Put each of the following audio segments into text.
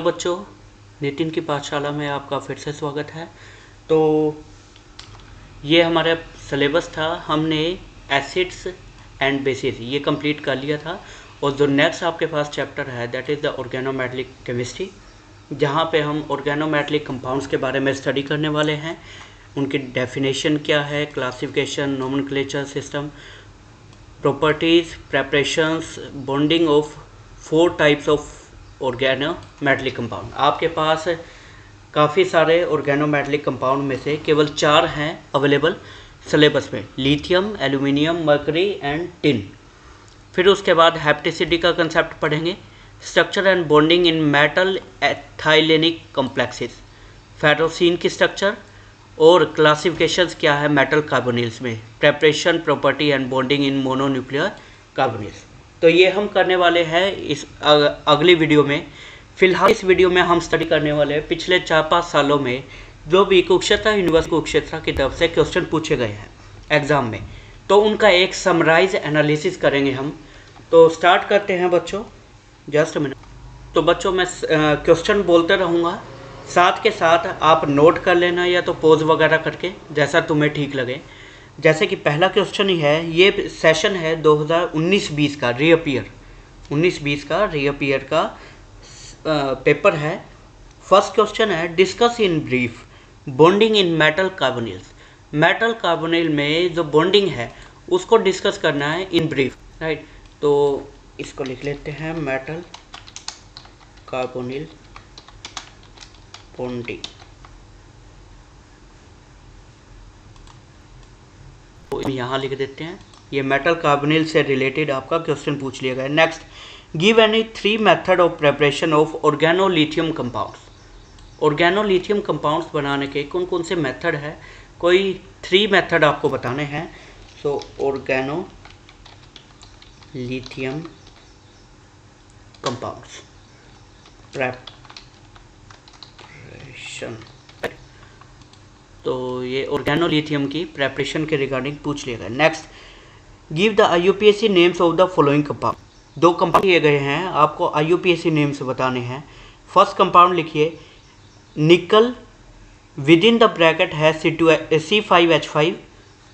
बच्चों, नितिन की पाठशाला में आपका फिर से स्वागत है। तो ये हमारा सिलेबस था, हमने एसिड्स एंड बेसिस ये कंप्लीट कर लिया था। और जो नेक्स्ट आपके पास चैप्टर है that is the organometallic chemistry, जहाँ पे हम ऑर्गेनोमेटेलिक कंपाउंड्स के बारे में स्टडी करने वाले हैं। उनकी डेफिनेशन क्या है, classification, nomenclature system, properties, preparations, bonding of 4 types of organometallic compound. आपके पास काफ़ी सारे ऑर्गेनोमेटेलिक कंपाउंड में से केवल 4 हैं अवेलेबल सिलेबस में, lithium, aluminium, mercury and tin. फिर उसके बाद हैप्टिसिटी का कंसेप्ट पढ़ेंगे, structure and bonding in metal ethylenic complexes, ferrocene की स्ट्रक्चर और क्लासिफिकेशंस क्या है मेटल कार्बोनिल्स में, preparation, property and bonding in mononuclear carbonyls. तो ये हम करने वाले हैं इस अगली वीडियो में। फिलहाल इस वीडियो में हम स्टडी करने वाले हैं पिछले 4-5 सालों में जो भी कुरुक्षेत्र यूनिवर्सिटी कुरुक्षेत्र की तरफ से क्वेश्चन पूछे गए हैं एग्ज़ाम में, तो उनका एक समराइज एनालिसिस करेंगे हम। तो स्टार्ट करते हैं बच्चों, जस्ट मिनट। तो बच्चों मैं क्वेश्चन बोलते रहूँगा, साथ के साथ आप नोट कर लेना या तो पॉज वगैरह करके, जैसा तुम्हें ठीक लगे। जैसे कि पहला क्वेश्चन ही है, ये सेशन है 2019-20 का रीअपियर, 19-20 का रीअपियर का पेपर है। फर्स्ट क्वेश्चन है, discuss in brief bonding in metal carbonyls. Metal carbonyl में जो बॉन्डिंग है उसको डिस्कस करना है इन ब्रीफ, राइट। तो इसको लिख लेते हैं, मेटल कार्बोनिल बॉन्डिंग। तो यहाँ लिख देते हैं, ये मेटल कार्बोनिल से रिलेटेड आपका क्वेश्चन पूछ लिया गया। Next, give any 3 method of preparation of organolithium compounds. Organolithium compounds बनाने के कौन कौन से मेथड है, कोई 3 मेथड आपको बताने हैं। सो ऑर्गेनोलिथियम कंपाउंड्स प्रेपरेशन। तो ये ऑर्गेनोलिथियम की प्रेपरेशन के रिगार्डिंग पूछ लिया गया। Next, give the IUPAC names of the following compound. 2 compound दिए गए हैं, आपको IUPAC नेम्स बताने हैं। फर्स्ट कंपाउंड लिखिए निकल, विद इन द ब्रैकेट है C5H5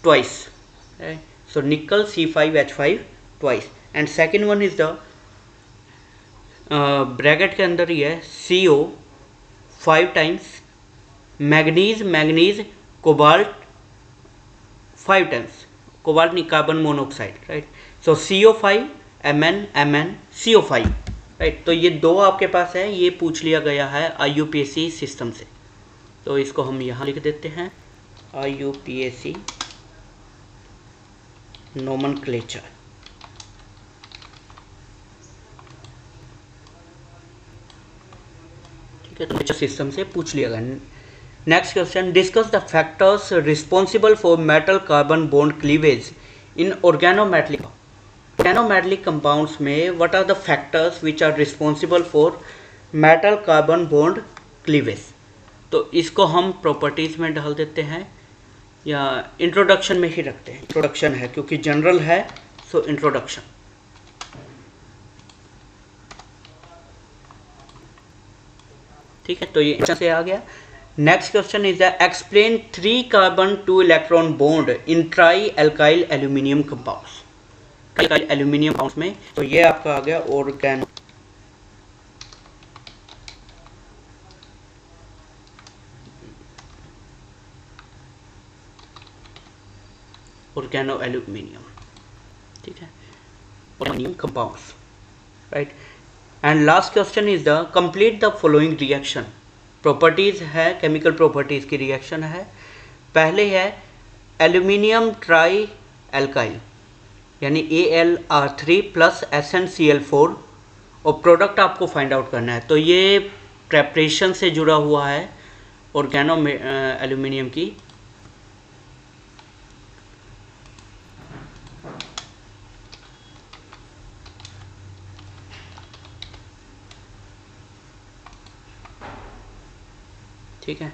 ट्वाइस, सो निकल C5H5 twice. And second one is the bracket के अंदर ही है CO 5 times, manganese cobalt 5 times, cobalt नहीं कार्बन मोनोऑक्साइड, राइट। सो CO5 Mn CO5, राइट। तो ये 2 आपके पास है, ये पूछ लिया गया है IUPAC सिस्टम से। तो इसको हम यहाँ लिख देते हैं, IUPAC नोमेनक्लेचर, ठीक है। तो सिस्टम से पूछ लिया गया। Next question, discuss the factors responsible for metal carbon bond cleavage in organometallic compounds में what are the factors which are responsible for metal carbon bond cleavage. तो इसको हम प्रॉपर्टीज़ में डाल देते हैं या इंट्रोडक्शन में ही रखते हैं, इंट्रोडक्शन है क्योंकि जनरल है, सो इंट्रोडक्शन, ठीक है। तो ये से आ गया। Next question is the explain 3 carbon 2 electron bond in try alkyl aluminium compounds. Alkyl aluminium compounds में, तो ये आपका आ गया ऑर्गेनो एल्यूमिनियम, ठीक है, aluminium compounds, right. And last question is the complete the following reaction. Properties है, chemical properties की रिएक्शन है। पहले है एल्यूमिनियम ट्राई एल्काइल यानी AlR3 प्लस SnCl4 और प्रोडक्ट आपको फाइंड आउट करना है। तो ये प्रेपरेशन से जुड़ा हुआ है ऑर्गेनो एल्यूमिनियम की। ठीक है,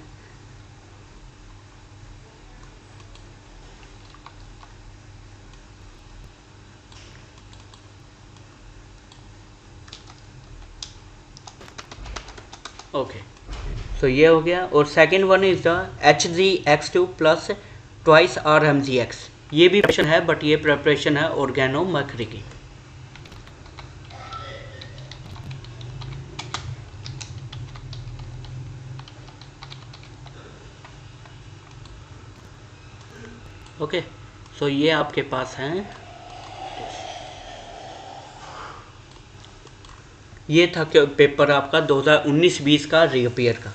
ओके, सो ये हो गया। और second one is the HgX2 plus twice RMgX। ये भी प्रेपरेशन है, बट ये प्रेपरेशन है ऑर्गेनोमर्करी की। ओके, सो ये आपके पास हैं। ये था पेपर आपका 2019-20 का रीअपियर का।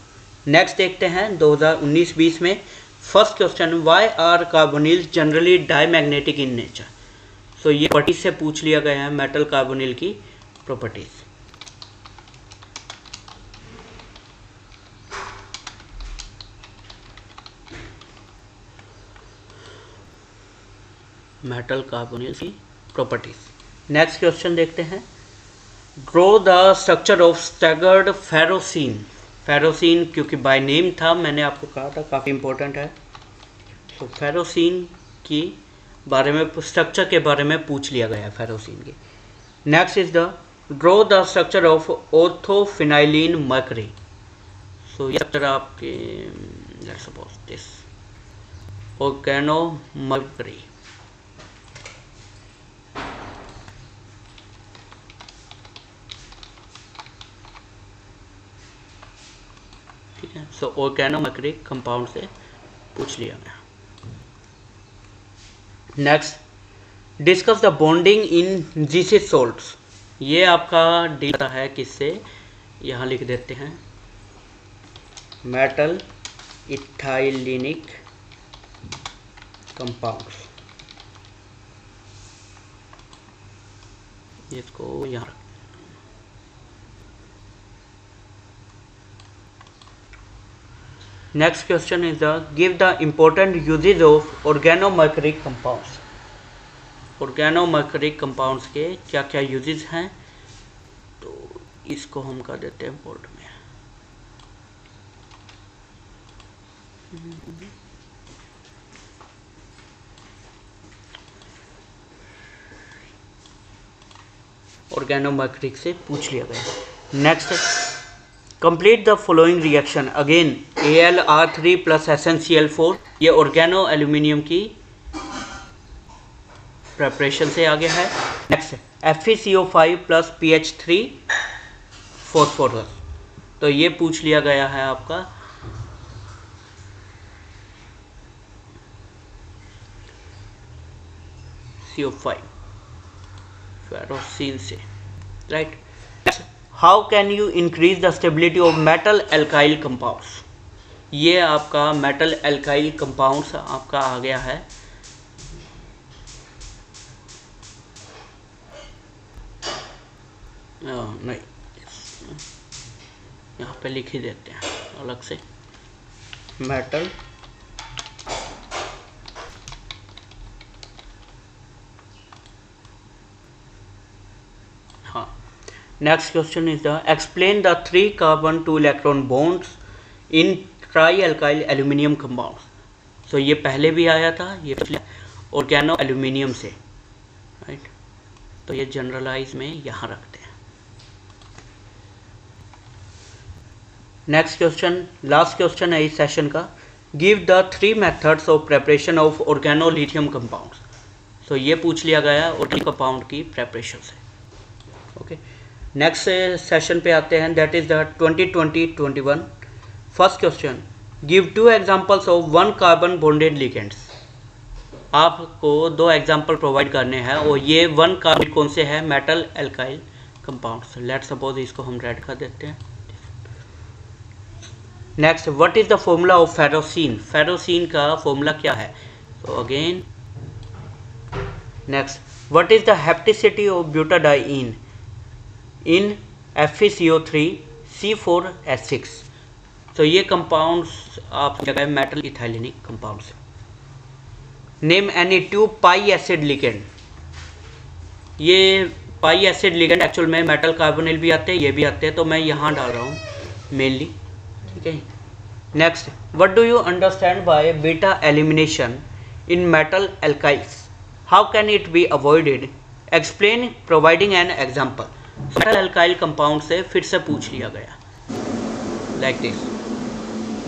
नेक्स्ट देखते हैं 2019-20 में first question, why are carbonyls generally diamagnetic in nature. So ये प्रॉपर्टीज से पूछ लिया गया है, मेटल कार्बोनिल की प्रॉपर्टीज। मेटल कार्बोनिल की प्रॉपर्टीज। नेक्स्ट क्वेश्चन देखते हैं, draw the structure of staggered ferrocene. Ferrocene क्योंकि बाय नेम था, मैंने आपको कहा था काफ़ी इंपॉर्टेंट है। तो फेरोसीन की बारे में, स्ट्रक्चर के बारे में पूछ लिया गया है फेरोसीन की। Next is the draw the structure of orthophenylene mercury. So ये स्ट्रक्चर आपके, लेट्स सपोज दिस ऑर्गेनोमर्करी। ठीक है, सो ऑर्गेनोमर्करी कंपाउंड से पूछ लिया गया। Next, discuss the bonding in Zeise's salts. ये आपका डील है किससे, यहाँ लिख देते हैं, मेटल इथाइलिनिक कंपाउंड्स। इसको यहाँ next question is the give the important usage of organomercury compounds. Organomercury compounds के क्या क्या यूजेज हैं, तो इसको हम कर देते हैं बोर्ड में। ऑर्गेनोमर्करी से पूछ लिया गया। Next, complete the following reaction. Again AlR3 plus SnCl4। ये ऑर्गेनो एल्यूमिनियम की प्रेपरेशन से आ गया है। Next, FeCO5 plus PH3 phosphorus. तो ये पूछ लिया गया है आपका CO5 फेरोसीन से, right. How can you increase the stability of metal alkyl compounds. ये आपका मेटल एल्काइल कंपाउंड्स आपका आ गया है। नहीं, यहाँ पे लिख ही देते हैं अलग से, मेटल हाँ। Next question is the explain the 3 carbon 2 electron bonds in tri alkyl aluminium compounds. So ये पहले भी आया था, ये ऑर्गेनो एल्यूमिनियम से, राइट। तो ये जनरलाइज में यहाँ रखते हैं। नेक्स्ट क्वेश्चन, लास्ट क्वेश्चन है इस सेशन का, give the 3 methods of preparation of organo lithium compounds. So ये पूछ लिया गया ऑर्गेनिक कंपाउंड की प्रेपरेशन से। ओके, नेक्स्ट सेशन पे आते हैं, that is the 2020-21। First question, give 2 examples of 1 carbon bonded ligands. आपको 2 एग्जांपल प्रोवाइड करने हैं और ये 1 कार्बन कौन से है, metal alkyl compounds. Let suppose इसको हम रेड कर देते हैं। Next, what is the formula of ferrocene. Ferrocene का फॉर्मूला क्या है, तो again next, what is the hapticity of butadiene in FeCO3 C4H6। तो ये कंपाउंड्स आप जगह metal ethylenic compounds. Name any 2 pi acid ligand. ये पाई एसिड लिगेंड एक्चुअल में मेटल कार्बोनिल भी आते हैं, ये भी आते हैं, तो मैं यहाँ डाल रहा हूँ मेनली, ठीक है। Next, what do you understand by beta elimination in metal alkyls, how can it be avoided, explain providing an example. Metal alkyl compound से फिर से पूछ लिया गया। Like this.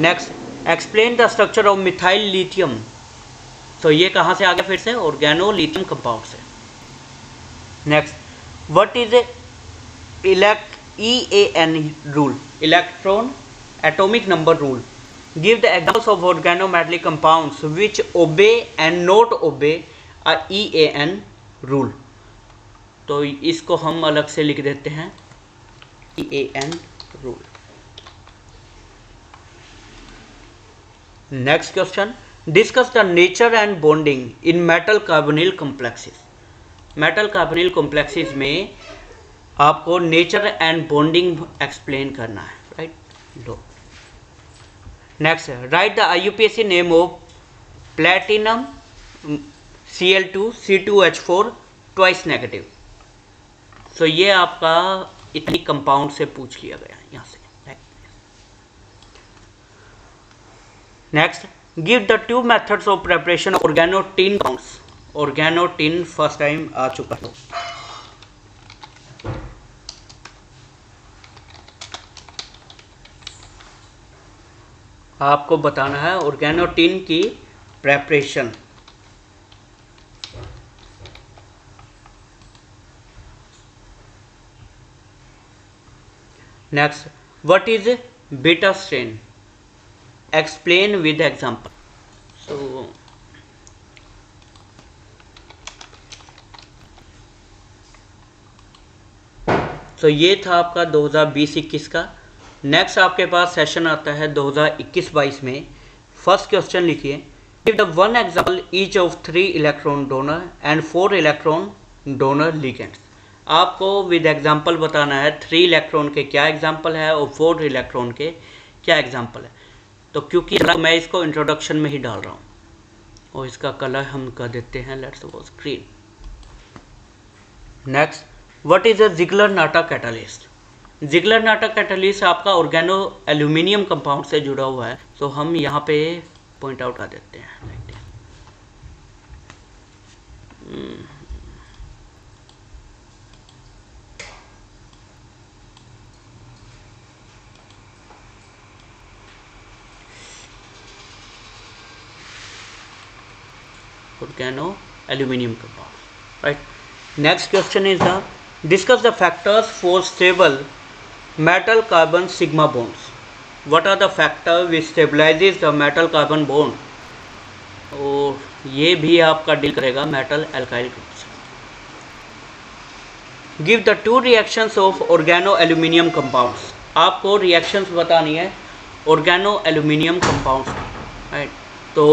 Next, explain the structure of methyl lithium. तो ये कहाँ से आ गया फिर से, ऑर्गेनो लिथियम कंपाउंड से। Next, what is EAN rule, electron atomic number rule. Give the examples of organometallic compounds विच ओबे and not obey a EAN rule. तो इसको हम अलग से लिख देते हैं, EAN rule. Next question, discuss the nature and bonding in metal carbonyl complexes. Metal carbonyl complexes में आपको नेचर एंड बॉन्डिंग एक्सप्लेन करना है, right. Low next, right the IUPAC name of platinum Cl2 C2H4 twice negative. तो ये आपका इतनी compound से पूछ लिया गया यहाँ से। Next, give the 2 methods of preparation organo tin compounds. Organo tin first time आ चुका है। आपको बताना है ऑर्गेनो टिन की preparation. Next, what is beta strain, explain with example. तो ये था आपका 2020-21 का। नेक्स्ट आपके पास सेशन आता है 2021-22 में। फर्स्ट क्वेश्चन लिखिए, give the 1 example each of 3 electron donor and 4 electron donor ligands. आपको विद एग्जांपल बताना है 3 इलेक्ट्रॉन के क्या एग्जांपल है और 4 इलेक्ट्रॉन के क्या एग्जांपल है। तो क्योंकि मैं इसको इंट्रोडक्शन में ही डाल रहा हूँ और इसका कलर हम कर देते हैं let's suppose green. Next, what is a Ziegler Natta catalyst. Ziegler Natta catalyst आपका ऑर्गेनो एल्यूमिनियम कंपाउंड से जुड़ा हुआ है, तो हम यहाँ पे पॉइंट आउट कर देते हैं like this. Organo aluminium compound, right. Next question is the discuss the factors for stable metal carbon sigma bonds. What are the factors which stabilizes the metal carbon bond? और ये भी आपका deal करेगा metal alkyl group से। Give the 2 reactions of organo aluminium compounds. आपको reactions बतानी है organo aluminium compounds, right. तो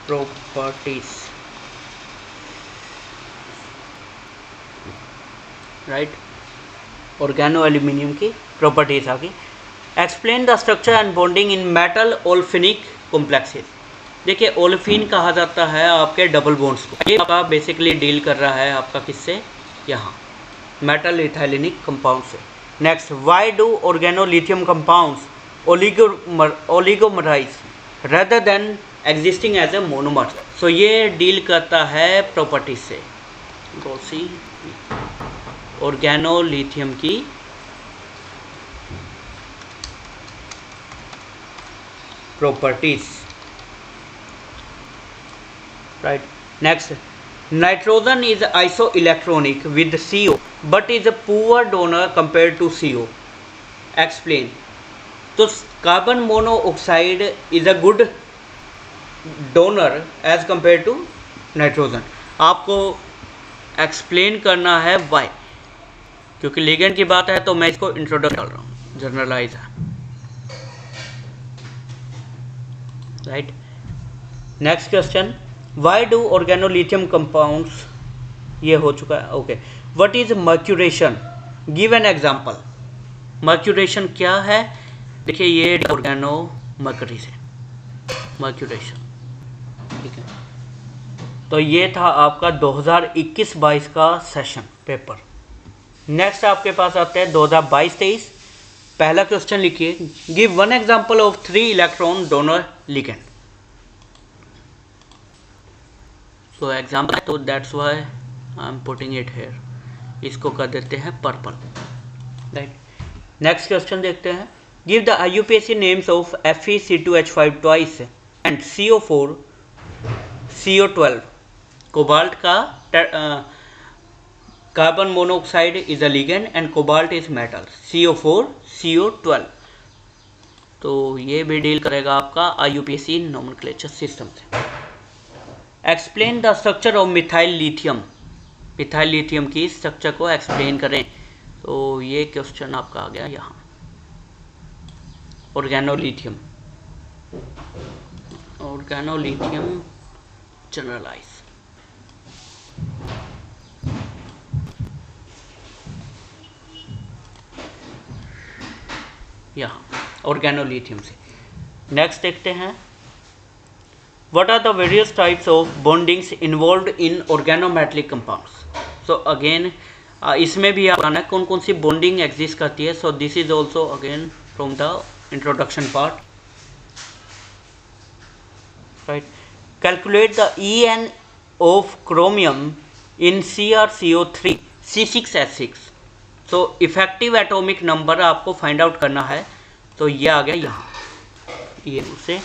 प्रॉपर्टीज, राइट, ऑर्गेनो एल्यूमिनियम की प्रॉपर्टीज आ गई। Explain the structure and bonding in metal olefinic complexes. देखिए ओल्फिन कहा जाता है आपके डबल बॉन्ड्स को। ये आपका बेसिकली डील कर रहा है आपका किससे, यहाँ मेटल इथाइलिनिक कंपाउंड से। Next, why do organo lithium compounds oligomerize rather than existing as a monomer. So ये डील करता है प्रॉपर्टीज से। गॉसी ऑर्गेनो लिथियम की properties, right. Next, nitrogen is iso electronic with CO but is a poor donor compare to CO। Explain. तो carbon monoxide is a good donor as compare to nitrogen. आपको explain करना है Y, क्योंकि ligand की बात है तो मैं इसको इंट्रोडक्ट डाल रहा हूँ, जनरलाइज है, right. Next question, why do organo lithium compounds, ये हो चुका है, okay. What is mercuration, give an example. Mercuration क्या है, देखिए ये ऑर्गेनो मर्करी से मर्क्यूरेशन, ठीक है। तो ये था आपका 2021-22 का सेशन पेपर। नेक्स्ट आपके पास आते हैं 2022-23। पहला क्वेश्चन लिखिए, give 1 example of 3 electron donor ligand. So example, तो that's why I am putting it here. इसको कर देते हैं पर्पल, राइट। नेक्स्ट क्वेश्चन देखते हैं। Give the IUPAC names of FeC2H5 twice and CO4 CO12। Cobalt का carbon monoxide is a ligand and cobalt is metal, CO4 CO12। तो ये भी डील करेगा आपका IUPAC नोमेनक्लेचर सिस्टम से। Explain the structure of methyl lithium. Methyl lithium की structure को explain करें। तो ये क्वेश्चन आपका आ गया यहाँ। Organolithium, organolithium generalize. यहाँ ऑर्गेनोलिथियम से। नेक्स्ट देखते हैं, what are the various types of bondings involved in organometallic compounds. So again इसमें भी आप बताना कौन कौन सी बॉन्डिंग एग्जिस्ट करती है। So this is also again from the introduction part, right. Calculate the EN of chromium in CrCO3 C6H6। So effective atomic number आपको find out करना है। तो ये आ गया यहाँ, ये उसे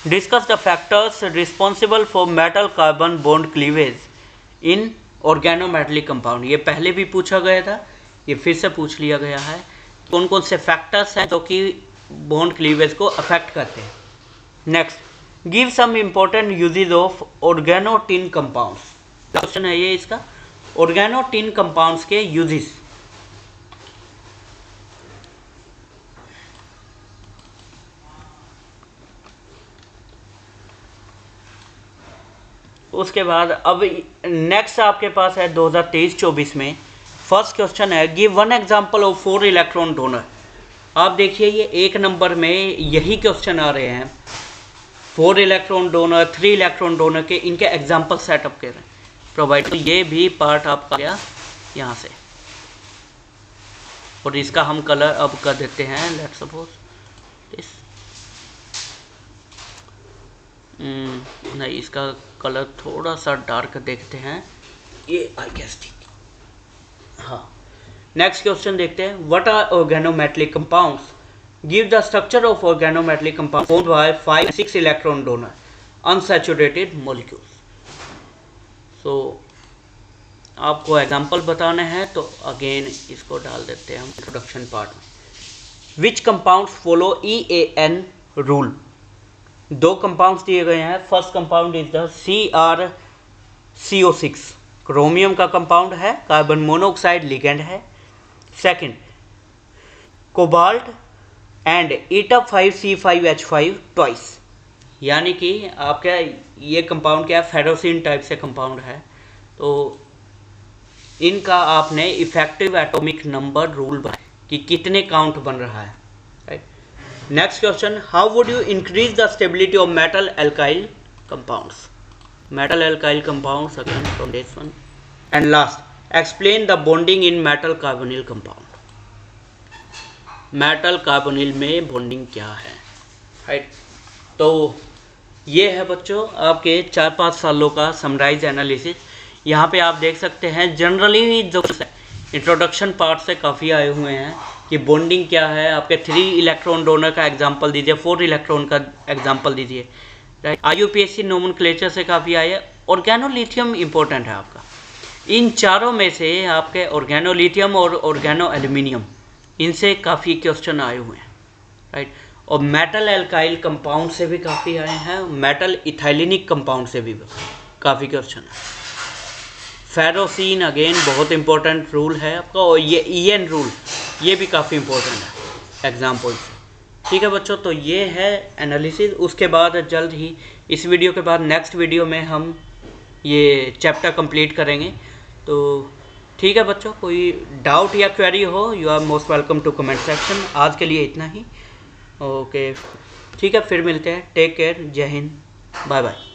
discuss the factors responsible for metal carbon bond cleavage in organometallic compound. ये पहले भी पूछा गया था, ये फिर से पूछ लिया गया है। कौन कौन से फैक्टर्स हैं जो कि बॉन्ड क्लीवेज को अफेक्ट करते हैं। Next, give some important usage of organotin compounds. Question है ये इसका, ऑर्गेनोटिन कंपाउंड्स के यूजेस। उसके बाद अब नेक्स्ट आपके पास है 2023-24 में फर्स्ट क्वेश्चन है, give one example of 4 electron donor. आप देखिए ये एक नंबर में यही क्वेश्चन आ रहे हैं, 4 इलेक्ट्रॉन डोनर, 3 इलेक्ट्रॉन डोनर के इनके एग्जांपल सेटअप कर रहे हैं प्रोवाइड। तो ये भी पार्ट आपका गया यहाँ से, और इसका हम कलर अब कर देते हैं, लेट्स सपोज दिस। नहीं, इसका कलर थोड़ा सा डार्क देखते हैं, ये आई गेस ठीक। हाँ, नेक्स्ट क्वेश्चन देखते हैं, what are organometallic compounds. Give the structure of organometallic compound formed by 5-6 electron donor unsaturated molecules. So आपको एग्जांपल बताने हैं, तो अगेन इसको डाल देते हैं हम इंट्रोडक्शन पार्ट में। Which compounds follow EAN rule. 2 compounds दिए गए हैं। First compound is the CrCO6, chromium का कंपाउंड है, कार्बन मोनोऑक्साइड लिगेंड है। Second, cobalt and eta5C5H5 twice, यानी कि आपका ये कंपाउंड क्या है, फेरोसिन टाइप से कंपाउंड है। तो इनका आपने इफेक्टिव एटॉमिक नंबर रूल बनाया कि कितने काउंट बन रहा है, right. Next question, how would you increase the stability of metal alkyl compounds. Metal alkyl compounds again from this one. And last, explain the bonding in metal carbonyl compound. Metal carbonyl में bonding क्या है, right. तो ये है बच्चों आपके 4-5 सालों का समराइज एनालिसिस। यहाँ पे आप देख सकते हैं जनरली जो इंट्रोडक्शन पार्ट से काफ़ी आए हुए हैं कि बॉन्डिंग क्या है। आपके 3 इलेक्ट्रॉन डोनर का एग्जांपल दीजिए, 4 इलेक्ट्रॉन का एग्जांपल दीजिए, राइट। IUPAC नोमेनक्लेचर से काफ़ी आए हैं। ऑर्गेनोलिथियम इंपॉर्टेंट है आपका। इन चारों में से आपके ऑर्गेनोलिथियम और ऑर्गेनो एल्यूमिनियम, इनसे काफ़ी क्वेश्चन आए हुए हैं, राइट। और मेटल एल्काइल कंपाउंड से भी काफ़ी आए हैं, मेटल इथाइलिनिक कंपाउंड से भी काफ़ी क्वेश्चन है। फेरोसिन अगेन बहुत इंपॉर्टेंट रूल है आपका, और ये EN रूल ये भी काफ़ी इंपॉर्टेंट है एग्जाम्पल से, ठीक है बच्चों। तो ये है एनालिसिस। उसके बाद जल्द ही इस वीडियो के बाद नेक्स्ट वीडियो में हम ये चैप्टर कंप्लीट करेंगे। तो ठीक है बच्चों, कोई डाउट या क्वेरी हो, you are most welcome to comment section. आज के लिए इतना ही, ओके ठीक है, फिर मिलते हैं। टेक केयर, जय हिंद, बाय बाय।